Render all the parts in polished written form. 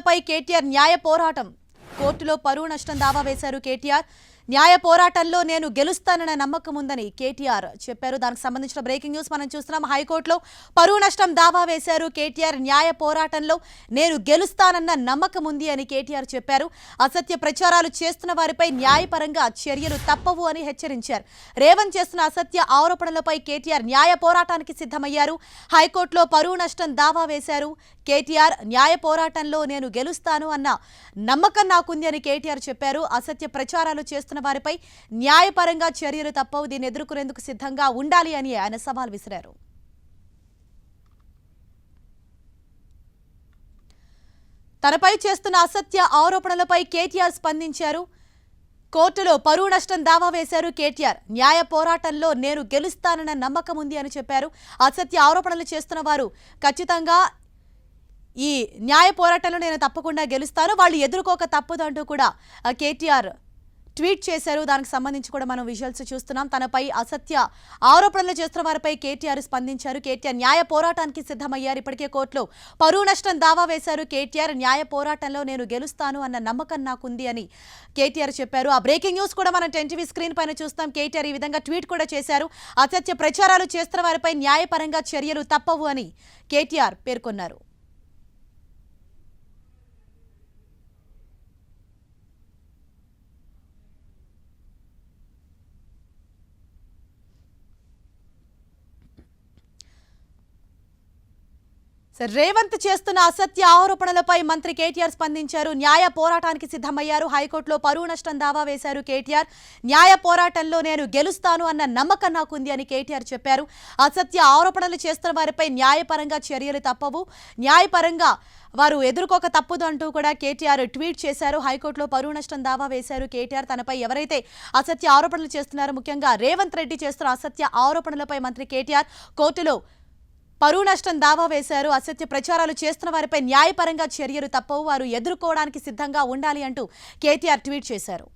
ఆరోపణలపై కేటీఆర్ న్యాయ పోరాటం. కోర్టులో పరువు నష్టం దావా వేశారు కేటీఆర్. న్యాయ పోరాటంలో నేను గెలుస్తానన్న నమ్మకం ఉందని కేటీఆర్ చెప్పారు. దానికి సంబంధించిన బ్రేకింగ్ న్యూస్ మనం చూస్తున్నాం. హైకోర్టులో పరువు నష్టం దావా వేశారు కేటీఆర్. న్యాయ పోరాటంలో నేను గెలుస్తానన్న నమ్మకం ఉంది అని కేటీఆర్ చెప్పారు. అసత్య ప్రచారాలు చేస్తున్న వారిపై న్యాయపరంగా చర్యలు తప్పవు అని హెచ్చరించారు. రేవంత్ చేస్తున్న అసత్య ఆరోపణలపై కేటీఆర్ న్యాయ పోరాటానికి సిద్ధమయ్యారు. హైకోర్టులో పరువు నష్టం దావా వేశారు కేటీఆర్. న్యాయ పోరాటంలో నేను గెలుస్తాను అన్న నమ్మకం నాకుంది అని కేటీఆర్ చెప్పారు. అసత్య ప్రచారాలు చేస్తున్న వారిపై న్యాయపరంగా చర్యలు తప్పవు, దీన్ని ఎదుర్కొనేందుకు సిద్ధంగా ఉండాలి అని ఆయన సవాల్ విసిరారు. తనపై చేస్తున్న అసత్య ఆరోపణలపై కేటీఆర్ స్పందించారు. కోర్టులో పరువు నష్టం దావా వేశారు కేటీఆర్. న్యాయ పోరాటంలో నేను గెలుస్తానన్న నమ్మకం ఉంది అని చెప్పారు. అసత్య ఆరోపణలు చేస్తున్న వారు ఖచ్చితంగా ఈ న్యాయ పోరాటంలో నేను తప్పకుండా గెలుస్తాను, వాళ్ళు ఎదుర్కోక తప్పదు అంటూ కూడా కేటీఆర్ ట్వీట్ చేశారు. దానికి సంబంధించి కూడా మనం విజువల్స్ చూస్తున్నాం. తనపై అసత్య ఆరోపణలు చేస్తున్న వారిపై కేటీఆర్ స్పందించారు. కేటీఆర్ న్యాయ పోరాటానికి సిద్ధమయ్యారు. ఇప్పటికే కోర్టులో పరువు నష్టం దావా వేశారు కేటీఆర్. న్యాయ పోరాటంలో నేను గెలుస్తాను అన్న నమ్మకం నాకుంది అని కేటీఆర్ చెప్పారు. ఆ బ్రేకింగ్ న్యూస్ కూడా మనం 10 టీవీ స్క్రీన్ పైన చూస్తాం. కేటీఆర్ ఈ విధంగా ట్వీట్ కూడా చేశారు. అసత్య ప్రచారాలు చేస్తున్న వారిపై న్యాయపరంగా చర్యలు తప్పవు అని కేటీఆర్ పేర్కొన్నారు. రేవంత్ చేస్తున్న అసత్య ఆరోపణలపై మంత్రి కేటీఆర్ స్పందించారు. న్యాయ పోరాటానికి సిద్ధమయ్యారు. హైకోర్టులో పరువు నష్టం దావా వేశారు కేటీఆర్. న్యాయ పోరాటంలో నేను గెలుస్తాను అన్న నమ్మకం నాకుంది అని కేటీఆర్ చెప్పారు. అసత్య ఆరోపణలు చేస్తున్న వారిపై న్యాయపరంగా చర్యలు తప్పవు, న్యాయపరంగా వారు ఎదుర్కోక తప్పదు అంటూ కూడా కేటీఆర్ ట్వీట్ చేశారు. హైకోర్టులో పరువు నష్టం దావా వేశారు కేటీఆర్. తనపై ఎవరైతే అసత్య ఆరోపణలు చేస్తున్నారో, ముఖ్యంగా రేవంత్ రెడ్డి చేస్తున్న అసత్య ఆరోపణలపై మంత్రి కేటీఆర్ కోర్టులో పరువు నష్టం దావా వేశారు. అసత్య ప్రచారాలు చేస్తున్న వారిపై న్యాయపరంగా చర్యలు తప్పవు, వారు ఎదుర్కోవడానికి సిద్ధంగా ఉండాలి అంటూ కేటీఆర్ ట్వీట్ చేశారు.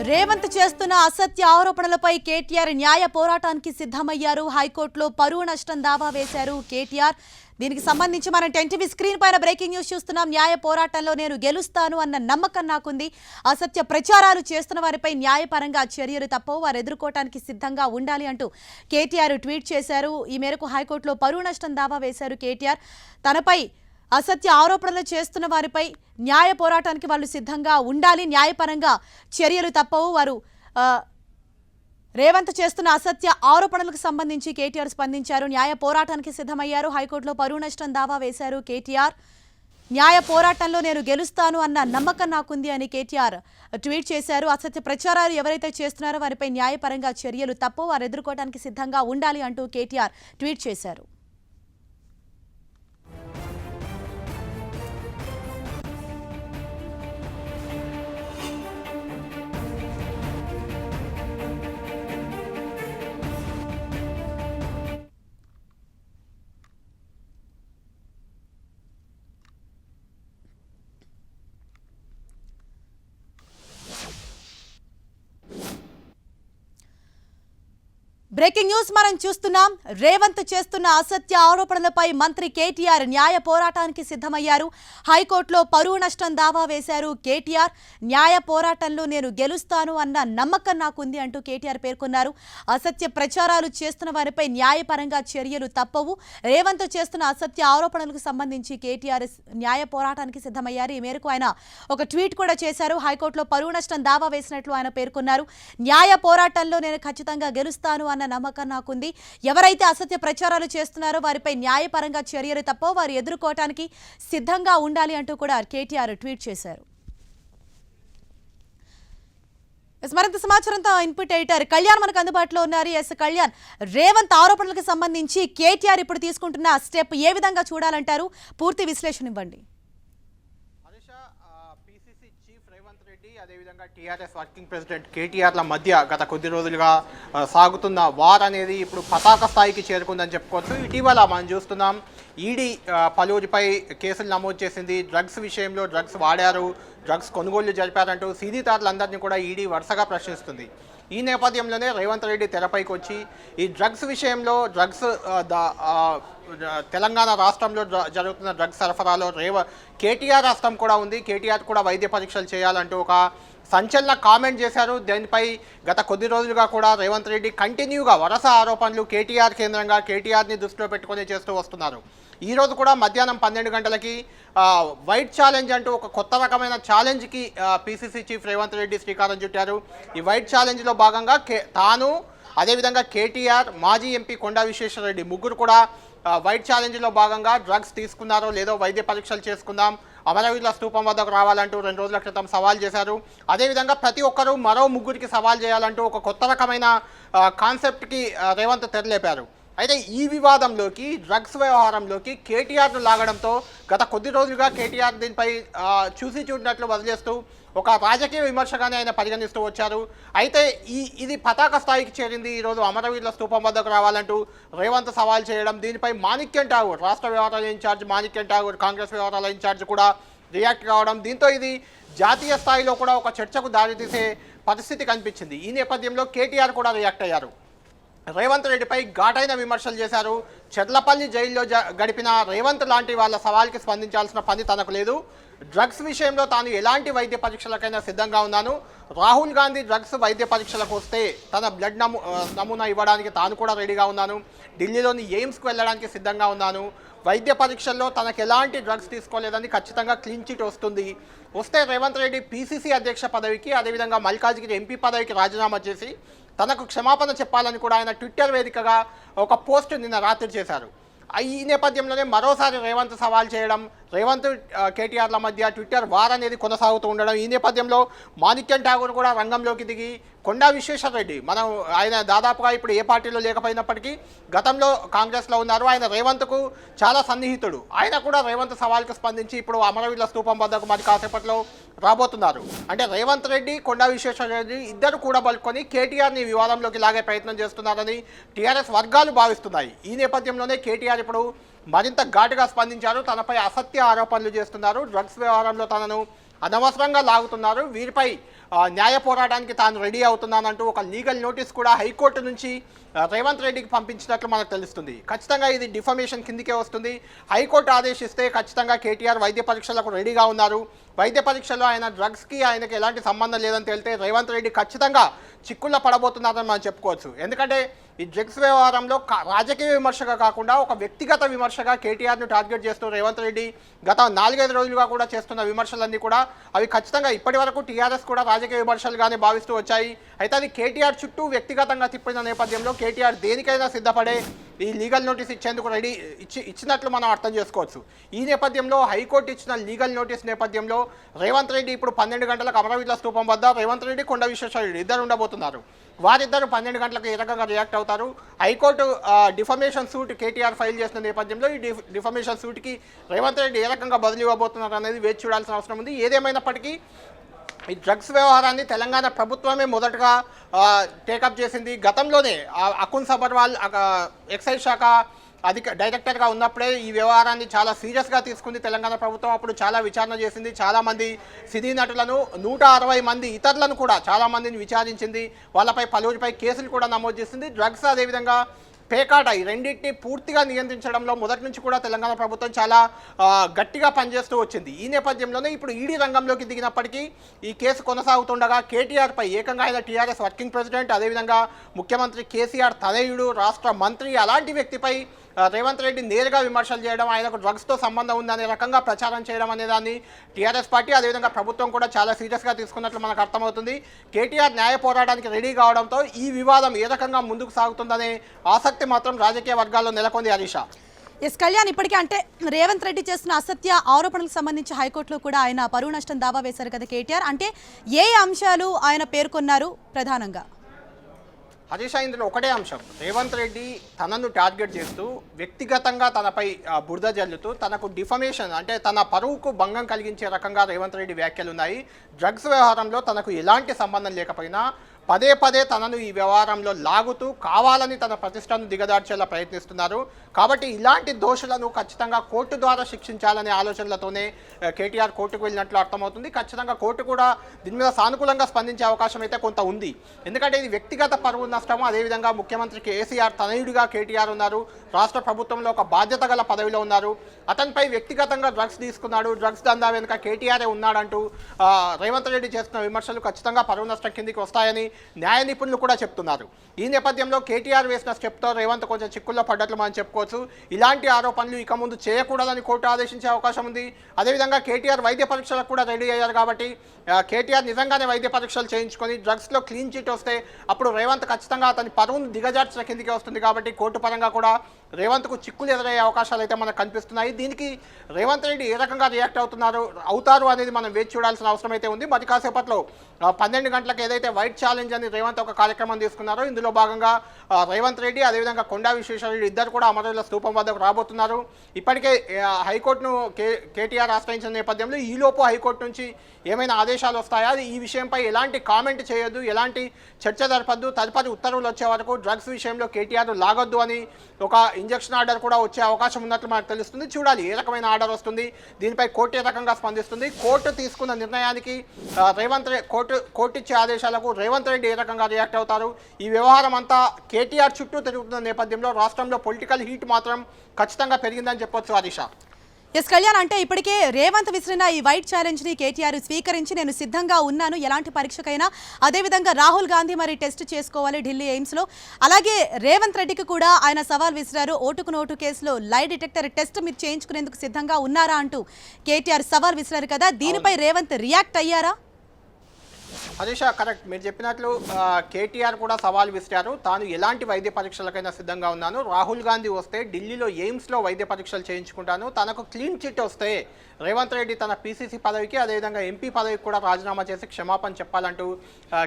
రేవంత్ చేస్తున్న అసత్య ఆరోపణలపై కేటీఆర్ న్యాయ పోరాటానికి సిద్ధమయ్యారు. హైకోర్టులో పరువు నష్టం దావా వేశారు కేటీఆర్. దీనికి సంబంధించి మనం 10 టీవీ స్క్రీన్ పైన బ్రేకింగ్ న్యూస్ చూస్తున్నాం. న్యాయ పోరాటంలో నేను గెలుస్తాను అన్న నమ్మకం నాకుంది. అసత్య ప్రచారాలు చేస్తున్న వారిపై న్యాయపరంగా చర్యలు తప్పవు, వారు ఎదుర్కోవటానికి సిద్ధంగా ఉండాలి అంటూ కేటీఆర్ ట్వీట్ చేశారు. ఈ మేరకు హైకోర్టులో పరువు నష్టం దావా వేశారు కేటీఆర్. తనపై అసత్య ఆరోపణలు చేస్తున్న వారిపై న్యాయ పోరాటానికి వాళ్ళు సిద్ధంగా ఉండాలి, న్యాయపరంగా చర్యలు తప్పవు, వారు రేవంత్ చేస్తున్న అసత్య ఆరోపణలకు సంబంధించి కేటీఆర్ స్పందించారు. న్యాయ పోరాటానికి సిద్ధమయ్యారు. హైకోర్టులో పరువు నష్టం దావా వేశారు కేటీఆర్. న్యాయ పోరాటంలో నేను గెలుస్తాను అన్న నమ్మకం నాకుంది అని కేటీఆర్ ట్వీట్ చేశారు. అసత్య ప్రచారాలు ఎవరైతే చేస్తున్నారో వారిపై న్యాయపరంగా చర్యలు తప్పవు, వారు ఎదుర్కోవడానికి సిద్ధంగా ఉండాలి అంటూ కేటీఆర్ ట్వీట్ చేశారు. బ్రేకింగ్ న్యూస్ మనం చూస్తున్నాం. రేవంత్ చేస్తున్న అసత్య ఆరోపణలపై మంత్రి కేటీఆర్ న్యాయ పోరాటానికి సిద్ధమయ్యారు. హైకోర్టులో పరువు నష్టం దావా వేశారు కేటీఆర్. న్యాయ పోరాటంలో నేను గెలుస్తాను అన్న నమ్మకం నాకుంది అంటూ కేటీఆర్ పేర్కొన్నారు. అసత్య ప్రచారాలు చేస్తున్న వారిపై న్యాయపరంగా చర్యలు తప్పవు. రేవంత్ చేస్తున్న అసత్య ఆరోపణలకు సంబంధించి కేటీఆర్ న్యాయ పోరాటానికి సిద్ధమయ్యారు. ఈ మేరకు ఆయన ఒక ట్వీట్ కూడా చేశారు. హైకోర్టులో పరువు నష్టం దావా వేసినట్లు ఆయన పేర్కొన్నారు. న్యాయ పోరాటంలో నేను ఖచ్చితంగా గెలుస్తాను అన్న నమ్మకం నాకుంది. ఎవరైతే అసత్య ప్రచారాలు చేస్తున్నారో వారిపై న్యాయపరంగా చర్యలు తప్ప వారు ఎదుర్కోవటానికి సిద్ధంగా ఉండాలి అంటూ కూడా కేటీఆర్ ట్వీట్ చేశారు. మరింత సమాచారంతో ఇన్పుట్ ఎడిటర్ కళ్యాణ్ మనకు అందుబాటులో ఉన్నారు. ఎస్ కళ్యాణ్, రేవంత్ ఆరోపణలకు సంబంధించి కేటీఆర్ ఇప్పుడు తీసుకుంటున్న స్టెప్ ఏ విధంగా చూడాలంటారు? పూర్తి విశ్లేషణ ఇవ్వండి. పిసిసి చీఫ్ రేవంత్ రెడ్డి అదేవిధంగా అదేవిధంగా టీఆర్ఎస్ వర్కింగ్ ప్రెసిడెంట్ కేటీఆర్ల మధ్య గత కొద్ది రోజులుగా సాగుతున్న వార్ అనేది ఇప్పుడు పతాక స్థాయికి చేరుకుందని చెప్పుకోవచ్చు. ఇటీవల మనం చూస్తున్నాం ఈడీ పలువురిపై కేసులు నమోదు చేసింది. డ్రగ్స్ విషయంలో డ్రగ్స్ వాడారు, డ్రగ్స్ కొనుగోళ్లు జరిపారంటూ సినీతారులందరినీ కూడా ఈడీ వరుసగా ప్రశ్నిస్తుంది. ఈ నేపథ్యంలోనే రేవంత్ రెడ్డి తెరపైకి వచ్చి ఈ డ్రగ్స్ విషయంలో తెలంగాణ రాష్ట్రంలో జరుగుతున్న డ్రగ్స్ సరఫరాలో కేటీఆర్ హస్తం కూడా ఉంది, కేటీఆర్ కూడా వైద్య పరీక్షలు చేయాలంటూ ఒక సంచలన కామెంట్ చేశారు. దీనిపై గత కొద్ది రోజులుగా కూడా రేవంత్ రెడ్డి కంటిన్యూగా వరుస ఆరోపణలు కేటీఆర్ కేంద్రంగా కేటీఆర్ని దృష్టిలో పెట్టుకొని చేస్తూ వస్తున్నారు. ఈరోజు కూడా మధ్యాహ్నం 12 గంటలకి వైట్ ఛాలెంజ్ అంటూ ఒక కొత్త రకమైన ఛాలెంజ్కి పీసీసీ చీఫ్ రేవంత్ రెడ్డి శ్రీకారం చుట్టారు. ఈ వైట్ ఛాలెంజ్లో భాగంగా తాను అదేవిధంగా కేటీఆర్, మాజీ ఎంపీ కొండా విశ్వేశ్వరరెడ్డి ముగ్గురు కూడా వైట్ ఛాలెంజ్లో భాగంగా డ్రగ్స్ తీసుకున్నారో లేదో వైద్య పరీక్షలు చేసుకుందాం, అమరవీరుల స్తూపం వద్దకు రావాలంటూ 2 రోజుల క్రితం సవాల్ చేశారు. అదేవిధంగా ప్రతి ఒక్కరూ మరో ముగ్గురికి సవాల్ చేయాలంటూ ఒక కొత్త రకమైన కాన్సెప్ట్కి రేవంత్ తెరలేపారు. అయితే ఈ వివాదంలోకి, డ్రగ్స్ వ్యవహారంలోకి కేటీఆర్ను లాగడంతో గత కొద్ది రోజులుగా కేటీఆర్ దీనిపై చూసి చూడినట్లు వదిలేస్తూ ఒక రాజకీయ విమర్శగానే ఆయన పరిగణిస్తూ వచ్చారు. అయితే ఇది పతాక స్థాయికి చేరింది. ఈరోజు అమరవీరుల స్తూపం వద్దకు రావాలంటూ రేవంత్ సవాల్ చేయడం, దీనిపై మాణిక్యం ఠాగూర్ రాష్ట్ర వ్యవహారాల ఇన్ఛార్జ్ మాణిక్యం ఠాగూర్, కాంగ్రెస్ వ్యవహారాల ఇన్ఛార్జ్ కూడా రియాక్ట్ కావడం, దీంతో ఇది జాతీయ స్థాయిలో కూడా ఒక చర్చకు దారితీసే పరిస్థితి కనిపించింది. ఈ నేపథ్యంలో కేటీఆర్ కూడా రియాక్ట్ అయ్యారు. రేవంత్ రెడ్డిపై ఘాటైన విమర్శలు చేశారు. చెర్లపల్లి జైల్లో గడిపిన రేవంత్ లాంటి వాళ్ళ సవాల్కి స్పందించాల్సిన పని తనకు లేదు. డ్రగ్స్ విషయంలో తాను ఎలాంటి వైద్య పరీక్షలకైనా సిద్ధంగా ఉన్నాను. రాహుల్ గాంధీ డ్రగ్స్ వైద్య పరీక్షలకు వస్తే తన బ్లడ్ నమూనా ఇవ్వడానికి తాను కూడా రెడీగా ఉన్నాను. ఢిల్లీలోని ఎయిమ్స్కి వెళ్ళడానికి సిద్ధంగా ఉన్నాను. వైద్య పరీక్షల్లో తనకు ఎలాంటి డ్రగ్స్ తీసుకోలేదని ఖచ్చితంగా క్లీన్ చిట్ వస్తే రేవంత్ రెడ్డి పీసీసీ అధ్యక్ష పదవికి, అదేవిధంగా మల్కాజ్గిరి ఎంపీ పదవికి రాజీనామా చేసి తనకు క్షమాపణ చెప్పాలని కూడా ఆయన ట్విట్టర్ వేదికగా ఒక పోస్ట్ నిన్న రాత్రి చేశారు. ఈ నేపథ్యంలోనే మరోసారి రేవంత్ సవాల్ చేయడం, రేవంత్ కేటీఆర్ల మధ్య ట్విట్టర్ వార్ అనేది కొనసాగుతూ ఉండడం, ఈ నేపథ్యంలో మాణిక్యం ఠాగూర్ కూడా రంగంలోకి దిగి కొండా విశ్వేశ్వరరెడ్డి, ఆయన దాదాపుగా ఇప్పుడు ఏ పార్టీలో లేకపోయినప్పటికీ గతంలో కాంగ్రెస్లో ఉన్నారు, ఆయన రేవంత్కు చాలా సన్నిహితుడు, ఆయన కూడా రేవంత్ సవాల్కు స్పందించి ఇప్పుడు అమరవీరుల స్తూపం వద్దకు మరి కాసేపట్లో రాబోతున్నారు. అంటే రేవంత్ రెడ్డి, కొండా విశ్వేశ్వరరెడ్డి ఇద్దరు కూడా బలుకొని కేటీఆర్ని వివాదంలోకి లాగే ప్రయత్నం చేస్తున్నారని టీఆర్ఎస్ వర్గాలు భావిస్తున్నాయి. ఈ నేపథ్యంలోనే కేటీఆర్ ఇప్పుడు మరింత ఘాటుగా స్పందించారు. తనపై అసత్య ఆరోపణలు చేస్తున్నారు, డ్రగ్స్ వ్యవహారంలో తనను అనవసరంగా లాగుతున్నారు, వీరిపై న్యాయ పోరాటానికి తాను రెడీ అవుతున్నానంటూ ఒక లీగల్ నోటీస్ కూడా హైకోర్టు నుంచి రేవంత్ రెడ్డికి పంపించినట్లు మనకు తెలుస్తుంది. ఖచ్చితంగా ఇది డిఫమేషన్ కిందికే వస్తుంది. హైకోర్టు ఆదేశిస్తే ఖచ్చితంగా కేటీఆర్ వైద్య పరీక్షలకు రెడీగా ఉన్నారు. వైద్య పరీక్షలో ఆయన డ్రగ్స్కి ఆయనకి ఎలాంటి సంబంధం లేదని తేలితే రేవంత్ రెడ్డి ఖచ్చితంగా చిక్కుల్లో పడబోతున్నారని మనం చెప్పుకోవచ్చు. ఎందుకంటే ఈ డ్రగ్స్ వ్యవహారంలో రాజకీయ విమర్శగా కాకుండా ఒక వ్యక్తిగత విమర్శగా కేటీఆర్ను టార్గెట్ చేస్తూ రేవంత్ రెడ్డి గత 4-5 రోజులుగా కూడా చేస్తున్న విమర్శలన్నీ కూడా అవి ఖచ్చితంగా ఇప్పటి వరకు టీఆర్ఎస్ కూడా రాజకీయ విమర్శలుగానే భావిస్తూ వచ్చాయి. అయితే అది కేటీఆర్ చుట్టూ వ్యక్తిగతంగా తిప్పిన నేపథ్యంలో కేటీఆర్ దేనికైనా సిద్ధపడే ఈ లీగల్ నోటీస్ ఇచ్చేందుకు ఇచ్చినట్లు మనం అర్థం చేసుకోవచ్చు. ఈ నేపథ్యంలో హైకోర్టు ఇచ్చిన లీగల్ నోటీస్ నేపథ్యంలో రేవంత్ రెడ్డి ఇప్పుడు 12 గంటలకు అమరవీరుల స్తూపం వద్ద రేవంత్ రెడ్డి, కొండా విశ్వేశ్వరరెడ్డి ఇద్దరు ఉండబోతున్నారు. వారిద్దరు 12 గంటలకు ఏ రకంగా రియాక్ట్ అవుతారు? High court defamation suit KTR file చేసిన నేపథ్యంలో ఈ డిఫమేషన్ సూట్కి రేవంత్ రెడ్డి ఏ రకంగా బదిలీ ఇవ్వబోతున్నారు అనేది వేచి చూడాల్సిన అవసరం ఉంది. ఏదేమైనప్పటికీ ఈ డ్రగ్స్ వ్యవహారాన్ని తెలంగాణ ప్రభుత్వమే మొదటగా టేకప్ చేసింది. గతంలోనే అకున్ సబర్వాల్ ఎక్సైజ్ శాఖ డైరెక్టర్గా ఉన్నప్పుడే ఈ వ్యవహారాన్ని చాలా సీరియస్గా తీసుకుంది తెలంగాణ ప్రభుత్వం. అప్పుడు చాలా విచారణ చేసింది, చాలామంది సినీ నటులను 160 మంది ఇతరులను కూడా చాలామందిని విచారించింది, వాళ్ళపై పలువురిపై కేసులు కూడా నమోదు చేసింది. డ్రగ్స్ అదేవిధంగా పేకాట ఈ రెండింటిని పూర్తిగా నియంత్రించడంలో మొదటి నుంచి కూడా తెలంగాణ ప్రభుత్వం చాలా గట్టిగా పనిచేస్తూ వచ్చింది. ఈ నేపథ్యంలోనే ఇప్పుడు ఈడీ రంగంలోకి దిగినప్పటికీ ఈ కేసు కొనసాగుతుండగా కేటీఆర్పై ఏకంగా ఆయన టీఆర్ఎస్ వర్కింగ్ ప్రెసిడెంట్, అదేవిధంగా ముఖ్యమంత్రి కేసీఆర్ తనయుడు, రాష్ట్ర మంత్రి అలాంటి వ్యక్తిపై రేవంత్ రెడ్డి నేరుగా విమర్శలు చేయడం, ఆయనకు డ్రగ్స్తో సంబంధం ఉందనే రకంగా ప్రచారం చేయడం అనే దాన్ని టీఆర్ఎస్ పార్టీ అదేవిధంగా ప్రభుత్వం కూడా చాలా సీరియస్గా తీసుకున్నట్లు మనకు అర్థమవుతుంది. కేటీఆర్ న్యాయ పోరాటానికి రెడీ కావడంతో ఈ వివాదం ఏ రకంగా ముందుకు సాగుతుందనే ఆసక్తి మాత్రం రాజకీయ వర్గాల్లో నెలకొంది. హరీష, ఎస్ కళ్యాణ్, ఇప్పటికే అంటే రేవంత్ రెడ్డి చేస్తున్న అసత్య ఆరోపణలకు సంబంధించి హైకోర్టులో కూడా ఆయన పరువు నష్టం దావా వేశారు కదా కేటీఆర్. అంటే ఏ అంశాలు ఆయన పేర్కొన్నారు ప్రధానంగా? హరీష్ ఇందులో ఒకటే అంశం, రేవంత్ రెడ్డి తనను టార్గెట్ చేస్తూ వ్యక్తిగతంగా తనపై బురద జల్లుతూ తనకు డిఫమేషన్ అంటే తన పరువుకు భంగం కలిగించే రకంగా రేవంత్ రెడ్డి వ్యాఖ్యలు ఉన్నాయి. డ్రగ్స్ వ్యవహారంలో తనకు ఎలాంటి సంబంధం లేకపోయినా పదే పదే తనను ఈ వ్యవహారంలో లాగుతూ కావాలని తన ప్రతిష్టను దిగదార్చేలా ప్రయత్నిస్తున్నారు. కాబట్టి ఇలాంటి దోషులను ఖచ్చితంగా కోర్టు ద్వారా శిక్షించాలనే ఆలోచనలతోనే కేటీఆర్ కోర్టుకు వెళ్ళినట్లు అర్థమవుతుంది. ఖచ్చితంగా కోర్టు కూడా దీని మీద సానుకూలంగా స్పందించే అవకాశం అయితే కొంత ఉంది. ఎందుకంటే ఇది వ్యక్తిగత పరువు నష్టము. అదేవిధంగా ముఖ్యమంత్రి కేసీఆర్ తనయుడిగా కేటీఆర్ ఉన్నారు, రాష్ట్ర ప్రభుత్వంలో ఒక బాధ్యత గల పదవిలో ఉన్నారు. అతనిపై వ్యక్తిగతంగా డ్రగ్స్ తీసుకున్నాడు, డ్రగ్స్ దందా వెనుక కేటీఆరే ఉన్నాడంటూ రేవంత్ రెడ్డి చేస్తున్న విమర్శలు ఖచ్చితంగా పరువు నష్టం కిందికి వస్తాయని న్యాయ నిపుణులు కూడా చెప్తున్నారు. ఈ నేపథ్యంలో కేటీఆర్ వేసిన స్టెప్తో రేవంత్ కొంచెం చిక్కుల్లో పడ్డట్లు మనం చెప్పుకోవచ్చు. ఇలాంటి ఆరోపణలు ఇక ముందు చేయకూడదని కోర్టు ఆదేశించే అవకాశం ఉంది. అదేవిధంగా కేటీఆర్ వైద్య పరీక్షలకు కూడా రెడీ అయ్యారు. కాబట్టి కేటీఆర్ నిజంగానే వైద్య పరీక్షలు చేయించుకొని డ్రగ్స్లో క్లీన్ చిట్ వస్తే అప్పుడు రేవంత్ ఖచ్చితంగా అతని పరువును దిగజార్చిన కిందికి వస్తుంది. కాబట్టి కోర్టు పరంగా కూడా రేవంత్కు చిక్కులు ఎదురయ్యే అవకాశాలు అయితే మనకు కనిపిస్తున్నాయి. దీనికి రేవంత్ రెడ్డి ఏ రకంగా రియాక్ట్ అవుతారు అనేది మనం వేచి చూడాల్సిన అవసరం అయితే ఉంది. మరి కాసేపట్లో 12 గంటలకు ఏదైతే వైట్ ఛాలెంజ్ అని రేవంత్ ఒక కార్యక్రమం తీసుకున్నారో ఇందులో భాగంగా రేవంత్ రెడ్డి అదేవిధంగా కొండా విశ్వేశ్వరరెడ్డి ఇద్దరు కూడా అమరవీరుల స్తూపం వద్దకు రాబోతున్నారు. ఇప్పటికే హైకోర్టును కేటీఆర్ ఆశ్రయించిన నేపథ్యంలో ఈలోపు హైకోర్టు నుంచి ఏమైనా ఆదేశాలు వస్తాయా, అది ఈ విషయంపై ఎలాంటి కామెంట్ చేయొద్దు, ఎలాంటి చర్చ జరపద్దు, తదుపరి ఉత్తర్వులు వచ్చే వరకు డ్రగ్స్ విషయంలో కేటీఆర్ లాగొద్దు అని ఒక ఇంజక్షన్ ఆర్డర్ కూడా వచ్చే అవకాశం ఉన్నట్లు మనకు తెలుస్తుంది. చూడాలి ఏ రకమైన ఆర్డర్ వస్తుంది, దీనిపై కోర్టు ఏ రకంగా స్పందిస్తుంది, కోర్టు తీసుకున్న నిర్ణయానికి కోర్టు ఇచ్చే ఆదేశాలకు రేవంత్ రెడ్డి ఏ రకంగా రియాక్ట్ అవుతారు. ఈ వ్యవహారం అంతా కేటీఆర్ చుట్టూ తిరుగుతున్న నేపథ్యంలో రాష్ట్రంలో పొలిటికల్ హీట్ మాత్రం ఖచ్చితంగా పెరిగిందని చెప్పొచ్చు హరీష. ఎస్ కళ్యాణ్, అంటే ఇప్పటికే రేవంత్ విసిరిన ఈ వైట్ ఛాలెంజ్ ని కేటీఆర్ స్వీకరించి నేను సిద్ధంగా ఉన్నాను ఎలాంటి పరీక్షకైనా, అదేవిధంగా రాహుల్ గాంధీ మరి టెస్ట్ చేసుకోవాలి ఢిల్లీ ఎయిమ్స్ లో, అలాగే రేవంత్ రెడ్డికి కూడా ఆయన సవాల్ విసిరారు. ఓటుకు నోటు కేసులో లై డిటెక్టర్ టెస్ట్ మీరు చేయించుకునేందుకు సిద్ధంగా ఉన్నారా అంటూ కేటీఆర్ సవాల్ విసిరారు కదా, దీనిపై రేవంత్ రియాక్ట్ అయ్యారా? హరీష కరెక్ట్, మీరు చెప్పినట్లు కేటీఆర్ కూడా సవాల్ విసిరారు. తాను ఎలాంటి వైద్య పరీక్షలకైనా సిద్ధంగా ఉన్నాను, రాహుల్ గాంధీ వస్తే ఢిల్లీలో ఎయిమ్స్లో వైద్య పరీక్షలు చేయించుకుంటాను, తనకు క్లీన్ చిట్ వస్తే రేవంత్ రెడ్డి తన పీసీసీ పదవికి అదేవిధంగా ఎంపీ పదవికి కూడా రాజీనామా చేసి క్షమాపణ చెప్పాలంటూ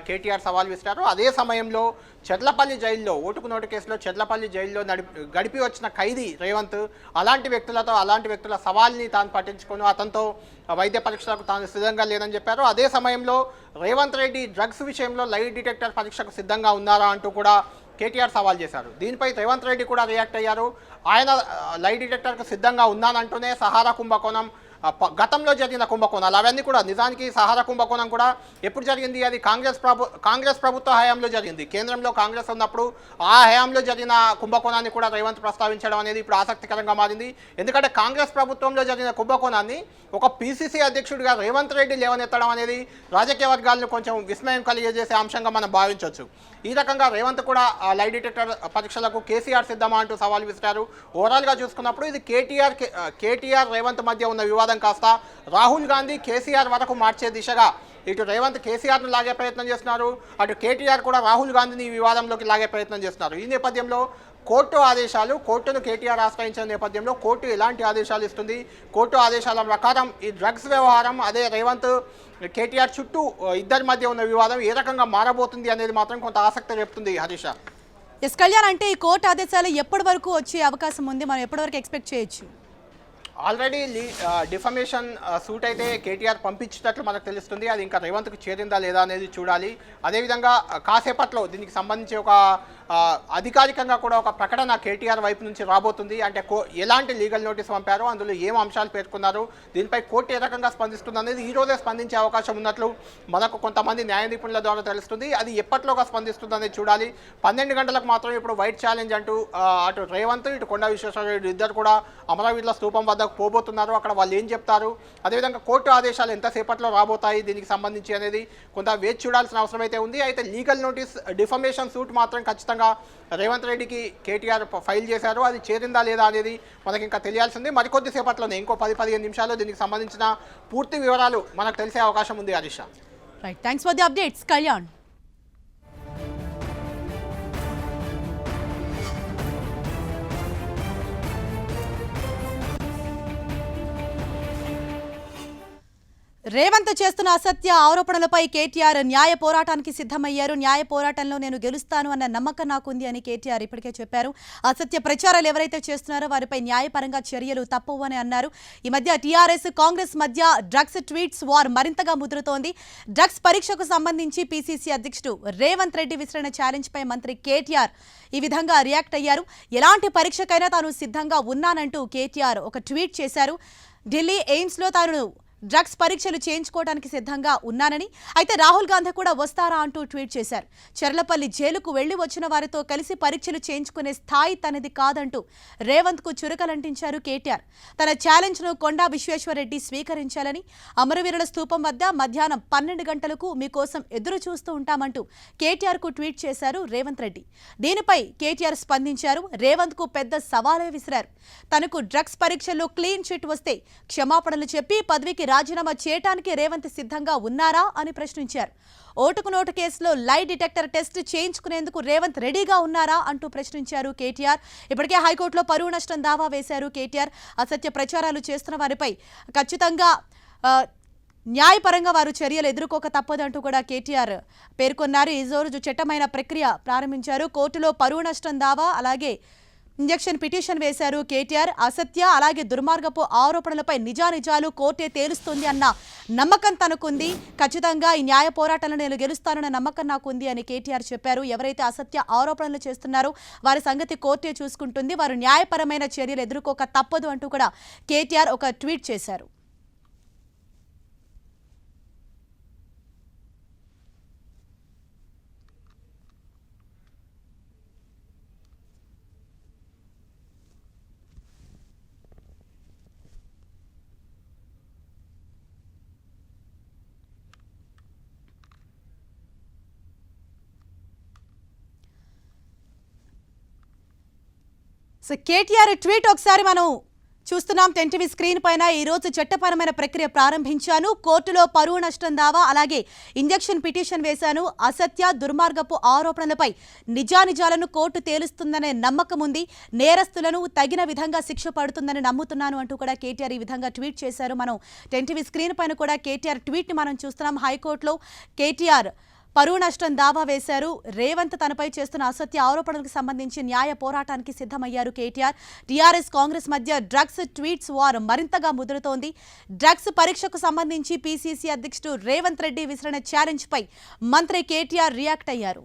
కేటీఆర్ సవాల్ విసిరారు. అదే సమయంలో చెర్లపల్లి జైల్లో ఓటుకు నోటు కేసులో చెర్లపల్లి జైల్లో గడిపి వచ్చిన ఖైదీ రేవంత్ అలాంటి వ్యక్తుల సవాల్ని తాను పట్టించుకొని అతనితో వైద్య పరీక్షలకు తాను సిద్ధంగా లేదని చెప్పారు. అదే సమయంలో రేవంత్ రెడ్డి డ్రగ్స్ విషయంలో లై డిటెక్టర్ పరీక్షకు సిద్ధంగా ఉన్నారా అంటూ కూడా కేటీఆర్ సవాల్ చేశారు. దీనిపై రేవంత్ రెడ్డి కూడా రియాక్ట్ అయ్యారు. ఆయన లై డిటెక్టర్కు సిద్ధంగా ఉన్నానంటూనే సహారా కుంభకోణం గతంలో జరిగిన కుంభకోణాలు అవన్నీ కూడా నిజానికి సహారా కుంభకోణం కూడా ఎప్పుడు జరిగింది, అది కాంగ్రెస్ ప్రభుత్వ హయాంలో జరిగింది. కేంద్రంలో కాంగ్రెస్ ఉన్నప్పుడు ఆ హయాంలో జరిగిన కుంభకోణాన్ని కూడా రేవంత్ ప్రస్తావించడం అనేది ఇప్పుడు ఆసక్తికరంగా మారింది. ఎందుకంటే కాంగ్రెస్ ప్రభుత్వంలో జరిగిన కుంభకోణాన్ని ఒక పీసీసీ అధ్యక్షుడిగా రేవంత్ రెడ్డి లేవనెత్తడం అనేది రాజకీయ వర్గాలను కొంచెం విస్మయం కలిగజేసే అంశంగా మనం భావించవచ్చు. ఈ రకంగా రేవంత్ కూడా లై డిటెక్టర్ పరీక్షలకు కేసీఆర్ సిద్ధమా అంటూ సవాల్ విసిరారు. ఓవరాల్గా చూసుకున్నప్పుడు ఇది కేటీఆర్ రేవంత్ మధ్య ఉన్న వివాదం కాస్త రాహుల్ గాంధీ కేసీఆర్ వరకు మార్చే దిశగా ఇటు రేవంత్ కేసీఆర్ను లాగే ప్రయత్నం చేస్తున్నారు, అటు కేటీఆర్ కూడా రాహుల్ గాంధీని ఈ వివాదంలోకి లాగే ప్రయత్నం చేస్తున్నారు. ఈ నేపథ్యంలో కోర్టును కేటీఆర్ ఆశ్రయించిన నేపథ్యంలో కోర్టు ఎలాంటి ఆదేశాలు ఇస్తుంది, కోర్టు ఆదేశాల ప్రకారం ఈ డ్రగ్స్ వ్యవహారం అదే రేవంత్ కేటీఆర్ చుట్టూ ఇద్దరి మధ్య ఉన్న వివాదం ఏ రకంగా మారబోతుంది అనేది మాత్రం కొంత ఆసక్తి రేపుతుంది హరీష. ఎస్ కళ్యాణ్, అంటే ఈ కోర్టు ఆదేశాలు ఎప్పటి వరకు వచ్చే అవకాశం ఉంది, మనం ఎప్పటి వరకు ఎక్స్పెక్ట్ చేయొచ్చు? ఆల్రెడీ డిఫమేషన్ సూట్ అయితే కేటీఆర్ పంపించినట్లు మనకు తెలుస్తుంది. అది ఇంకా రేవంత్కు చేరిందా లేదా అనేది చూడాలి. అదేవిధంగా కాసేపట్లో దీనికి సంబంధించి ఒక అధికారికంగా కూడా ఒక ప్రకటన కేటీఆర్ వైపు నుంచి రాబోతుంది. అంటే ఎలాంటి లీగల్ నోటీస్ పంపారో, అందులో ఏం అంశాలు పేర్కొన్నారు, దీనిపై కోర్టు ఏ రకంగా స్పందిస్తుంది అనేది ఈ రోజే స్పందించే అవకాశం ఉన్నట్లు మనకు కొంతమంది న్యాయ నిపుణుల ద్వారా తెలుస్తుంది. అది ఎప్పట్లోగా స్పందిస్తుంది అనేది చూడాలి. 12 గంటలకు మాత్రం ఇప్పుడు వైట్ ఛాలెంజ్ అంటూ అటు రేవంత్ ఇటు కొండా విశ్వేశ్వరరెడ్డి ఇద్దరు కూడా అమరవీరుల స్తూపం వద్దకు పోబోతున్నారు. అక్కడ వాళ్ళు ఏం చెప్తారు, అదేవిధంగా కోర్టు ఆదేశాలు ఎంతసేపట్లో రాబోతాయి దీనికి సంబంధించి అనేది కొంత వేచి చూడాల్సిన అవసరం అయితే ఉంది. అయితే లీగల్ నోటీస్ డిఫమేషన్ సూట్ మాత్రం ఖచ్చితంగా రేవంత్ రెడ్డికి కేటీఆర్ ఫైల్ చేశారు. అది చేరిందా లేదా అనేది మనకి ఇంకా తెలియాల్సింది. మరికొద్ది సేపట్లోనే ఇంకో 10-15 నిమిషాల్లో దీనికి సంబంధించిన పూర్తి వివరాలు మనకు తెలిసే అవకాశం ఉంది Harisha. Right, thanks for the updates Kalyan. Revanth చేస్తున్న అసత్య ఆరోపణలపై కేటీఆర్ న్యాయ పోరాటానికి సిద్ధమయ్యారు. న్యాయ పోరాటంలో నేను గెలుస్తాను అన్న నమ్మకం నాకుంది అని కేటీఆర్ ఇప్పటికే చెప్పారు. అసత్య ప్రచారాలు ఎవరైతే చేస్తున్నారో వారిపై న్యాయపరంగా చర్యలు తప్పవు అని అన్నారు. ఈ మధ్య టీఆర్ఎస్ కాంగ్రెస్ మధ్య డ్రగ్స్ ట్వీట్స్ వార్ మరింతగా ముదురుతోంది. డ్రగ్స్ పరీక్షకు సంబంధించి పీసీసీ అధ్యక్షుడు రేవంత్ రెడ్డి విసిరిన ఛాలెంజ్ పై మంత్రి కేటీఆర్ ఈ విధంగా రియాక్ట్ అయ్యారు. ఎలాంటి పరీక్షకైనా తాను సిద్ధంగా ఉన్నానంటూ కేటీఆర్ ఒక ట్వీట్ చేశారు. ఢిల్లీ ఎయిమ్స్ లో తాను డ్రగ్స్ పరీక్షలు చేయించుకోవడానికి సిద్ధంగా ఉన్నానని, అయితే రాహుల్ గాంధీ కూడా వస్తారా అంటూ ట్వీట్ చేశారు. చెర్లపల్లి జైలుకు వెళ్లి వచ్చిన వారితో కలిసి పరీక్షలు చేయించుకునే స్థాయి తనది కాదంటూ రేవంత్ కు చురకలంటించారు కేటీఆర్. తన ఛాలెంజ్ ను కొండా విశ్వేశ్వరరెడ్డి స్వీకరించాలని, అమరవీరుల స్తూపం వద్ద మధ్యాహ్నం 12 గంటలకు మీకోసం ఎదురు చూస్తూ ఉంటామంటూ కేటీఆర్ కు ట్వీట్ చేశారు రేవంత్ రెడ్డి. దీనిపై కేటీఆర్ స్పందించారు. రేవంత్ కు పెద్ద సవాలే విసిరారు. తనకు డ్రగ్స్ పరీక్షల్లో క్లీన్ చిట్ వస్తే క్షమాపణలు చెప్పి పదవికి రాజీనామా చేయడానికి రేవంత్ సిద్ధంగా ఉన్నారా అని ప్రశ్నించారు. ఓటుకు నోటు కేసులో లై డిటెక్టర్ టెస్ట్ చేయించుకునేందుకు రేవంత్ రెడీగా ఉన్నారా అంటూ ప్రశ్నించారు కేటీఆర్. ఇప్పటికే హైకోర్టులో పరువు నష్టం దావా వేశారు కేటీఆర్. అసత్య ప్రచారాలు చేస్తున్న వారిపై ఖచ్చితంగా న్యాయపరంగా వారు చర్యలు ఎదుర్కోక తప్పదంటూ కూడా కేటీఆర్ పేర్కొన్నారు. ఈ రోజు చట్టమైన ప్రక్రియ ప్రారంభించారు. కోర్టులో పరువు నష్టం దావా అలాగే ఇంజెక్షన్ పిటిషన్ వేశారు కేటీఆర్. అసత్య అలాగే దుర్మార్గపు ఆరోపణలపై నిజానిజాలు కోర్టే తేలుస్తుంది అన్న నమ్మకం తనకుంది. ఖచ్చితంగా ఈ న్యాయ పోరాటంలో నేను గెలుస్తానన్న నమ్మకం నాకుంది అని కేటీఆర్ చెప్పారు. ఎవరైతే అసత్య ఆరోపణలు చేస్తున్నారో వారి సంగతి కోర్టే చూసుకుంటుంది. వారు న్యాయపరమైన చర్యలు ఎదుర్కోక తప్పదు అంటూ కూడా కేటీఆర్ ఒక ట్వీట్ చేశారు. సో కేటీఆర్ ట్వీట్ ఒకసారి మనం చూస్తున్నాం టీవీ స్క్రీన్ పైన. ఈ రోజు చట్టపరమైన ప్రక్రియ ప్రారంభించాను. కోర్టులో పరువు నష్టం దావా అలాగే ఇంజెక్షన్ పిటిషన్ వేశాను. అసత్య దుర్మార్గపు ఆరోపణలపై నిజానిజాలను కోర్టు తేలుస్తుందనే నమ్మకం ఉంది. నేరస్తులను తగిన విధంగా శిక్ష పడుతుందని నమ్ముతున్నాను అంటూ కూడా కేటీఆర్ ఈ విధంగా ట్వీట్ చేశారు. మనం టీవీ స్క్రీన్ పైన కూడా కేటీఆర్ ట్వీట్ ని మనం చూస్తున్నాం. హైకోర్టులో కేటీఆర్ పరువు నష్టం దావా వేశారు. రేవంత్ తనపై చేస్తున్న అసత్య ఆరోపణలకు సంబంధించి న్యాయ పోరాటానికి సిద్ధమయ్యారు కేటీఆర్. టీఆర్ఎస్ కాంగ్రెస్ మధ్య డ్రగ్స్ ట్వీట్స్ వార్ మరింతగా ముదురుతోంది. డ్రగ్స్ పరీక్షకు సంబంధించి పీసీసీ అధ్యక్షుడు రేవంత్ రెడ్డి విసిరిన ఛాలెంజ్ పై మంత్రి కేటీఆర్ రియాక్ట్ అయ్యారు.